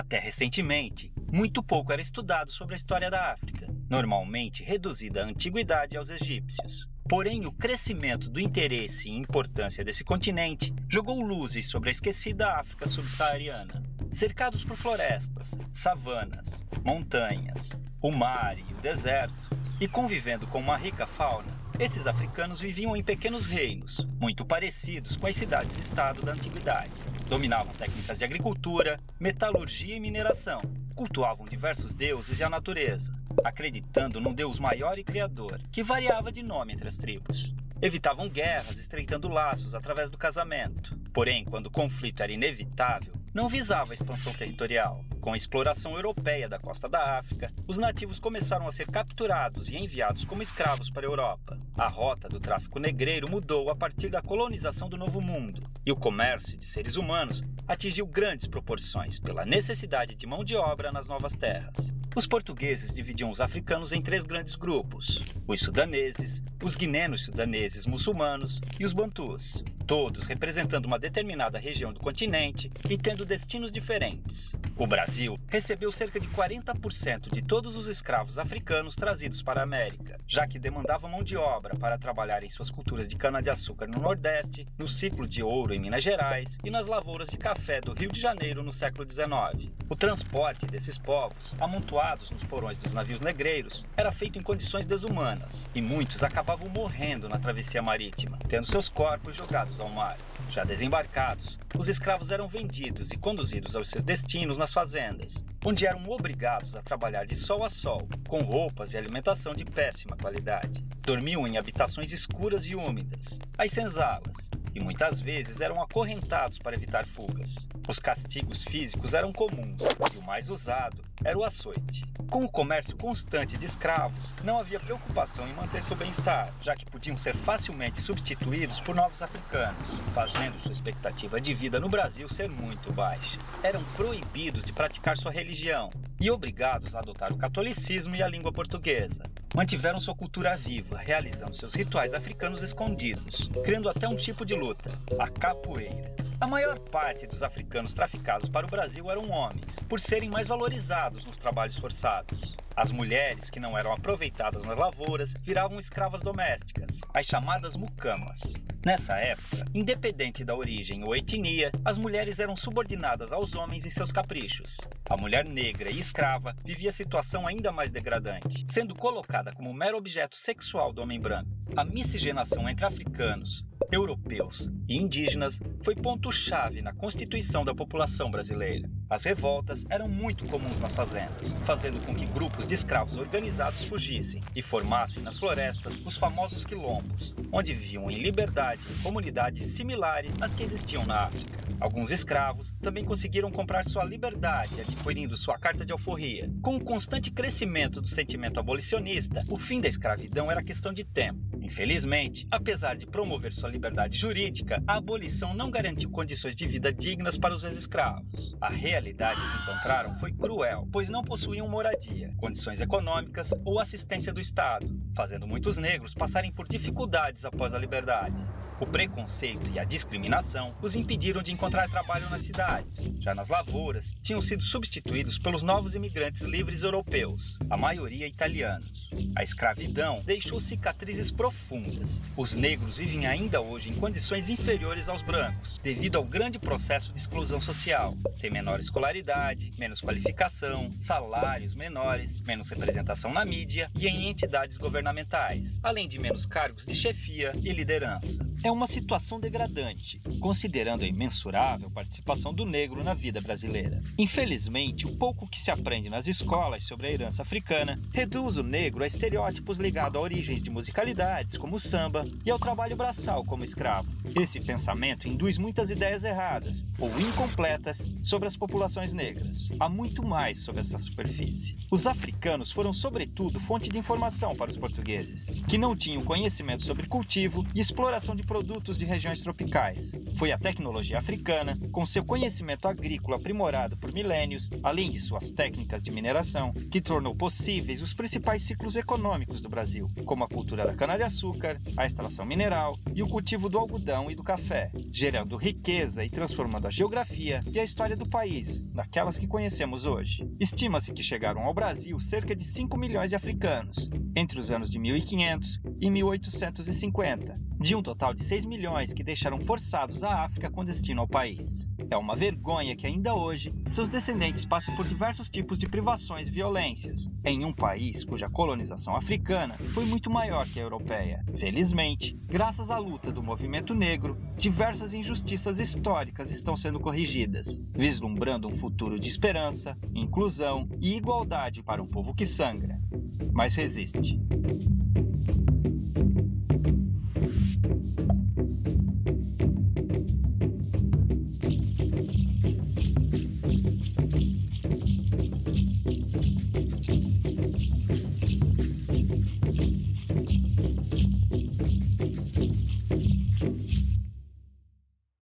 Até recentemente, muito pouco era estudado sobre a história da África, normalmente reduzida à antiguidade aos egípcios. Porém, o crescimento do interesse e importância desse continente jogou luzes sobre a esquecida África subsaariana. Cercados por florestas, savanas, montanhas, o mar e o deserto, e convivendo com uma rica fauna, esses africanos viviam em pequenos reinos, muito parecidos com as cidades-estado da antiguidade. Dominavam técnicas de agricultura, metalurgia e mineração. Cultuavam diversos deuses e a natureza, acreditando num Deus maior e criador, que variava de nome entre as tribos. Evitavam guerras, estreitando laços através do casamento. Porém, quando o conflito era inevitável, não visava a expansão territorial. Com a exploração europeia da costa da África, os nativos começaram a ser capturados e enviados como escravos para a Europa. A rota do tráfico negreiro mudou a partir da colonização do Novo Mundo, e o comércio de seres humanos atingiu grandes proporções pela necessidade de mão de obra nas novas terras. Os portugueses dividiam os africanos em 3 grandes grupos: os sudaneses, os guinenos sudaneses muçulmanos e os bantus, todos representando uma determinada região do continente e tendo destinos diferentes. O Brasil recebeu cerca de 40% de todos os escravos africanos trazidos para a América, já que demandavam mão de obra para trabalhar em suas culturas de cana-de-açúcar no Nordeste, no ciclo de ouro em Minas Gerais e nas lavouras de café do Rio de Janeiro no século XIX. O transporte desses povos, amontoados nos porões dos navios negreiros, era feito em condições desumanas, e muitos acabavam morrendo na travessia marítima, tendo seus corpos jogados ao mar. Já desembarcados, os escravos eram vendidos e conduzidos aos seus destinos nas fazendas, onde eram obrigados a trabalhar de sol a sol, com roupas e alimentação de péssima qualidade. Dormiam em habitações escuras e úmidas, as senzalas, e muitas vezes eram acorrentados para evitar fugas. Os castigos físicos eram comuns, e o mais usado era o açoite. Com o comércio constante de escravos, não havia preocupação em manter seu bem-estar, já que podiam ser facilmente substituídos por novos africanos, fazendo sua expectativa de vida no Brasil ser muito baixa. Eram proibidos de praticar sua religião e obrigados a adotar o catolicismo e a língua portuguesa. Mantiveram sua cultura viva, realizando seus rituais africanos escondidos, criando até um tipo de luta, a capoeira. A maior parte dos africanos traficados para o Brasil eram homens, por serem mais valorizados nos trabalhos forçados. As mulheres, que não eram aproveitadas nas lavouras, viravam escravas domésticas, as chamadas mucamas. Nessa época, independente da origem ou etnia, as mulheres eram subordinadas aos homens em seus caprichos. A mulher negra e escrava vivia a situação ainda mais degradante, sendo colocada como mero objeto sexual do homem branco. A miscigenação entre africanos, europeus e indígenas foi ponto-chave na constituição da população brasileira. As revoltas eram muito comuns nas fazendas, fazendo com que grupos de escravos organizados fugissem e formassem nas florestas os famosos quilombos, onde viviam em liberdade em comunidades similares às que existiam na África. Alguns escravos também conseguiram comprar sua liberdade adquirindo sua carta de alforria. Com o constante crescimento do sentimento abolicionista, o fim da escravidão era questão de tempo. Infelizmente, apesar de promover sua liberdade jurídica, a abolição não garantiu condições de vida dignas para os ex-escravos. A realidade que encontraram foi cruel, pois não possuíam moradia, condições econômicas ou assistência do Estado, fazendo muitos negros passarem por dificuldades após a liberdade. O preconceito e a discriminação os impediram de encontrar trabalho nas cidades. Já nas lavouras, tinham sido substituídos pelos novos imigrantes livres europeus, a maioria italianos. A escravidão deixou cicatrizes profundas. Os negros vivem ainda hoje em condições inferiores aos brancos, devido ao grande processo de exclusão social. Tem menor escolaridade, menos qualificação, salários menores, menos representação na mídia e em entidades governamentais, além de menos cargos de chefia e liderança. É uma situação degradante, considerando a imensurável participação do negro na vida brasileira. Infelizmente, o pouco que se aprende nas escolas sobre a herança africana reduz o negro a estereótipos ligados a origens de musicalidades, como o samba, e ao trabalho braçal como escravo. Esse pensamento induz muitas ideias erradas ou incompletas sobre as populações negras. Há muito mais sobre essa superfície. Os africanos foram, sobretudo, fonte de informação para os portugueses, que não tinham conhecimento sobre cultivo e exploração de produtos de regiões tropicais. Foi a tecnologia africana, com seu conhecimento agrícola aprimorado por milênios, além de suas técnicas de mineração, que tornou possíveis os principais ciclos econômicos do Brasil, como a cultura da cana-de-açúcar, a extração mineral e o cultivo do algodão e do café, gerando riqueza e transformando a geografia e a história do país, naquelas que conhecemos hoje. Estima-se que chegaram ao Brasil cerca de 5 milhões de africanos, entre os anos de 1500 e 1850, de um total de 6 milhões que deixaram forçados a África com destino ao país. É uma vergonha que ainda hoje seus descendentes passem por diversos tipos de privações e violências, em um país cuja colonização africana foi muito maior que a europeia. Felizmente, graças à luta do movimento negro, diversas injustiças históricas estão sendo corrigidas, vislumbrando um futuro de esperança, inclusão e igualdade para um povo que sangra, mas resiste.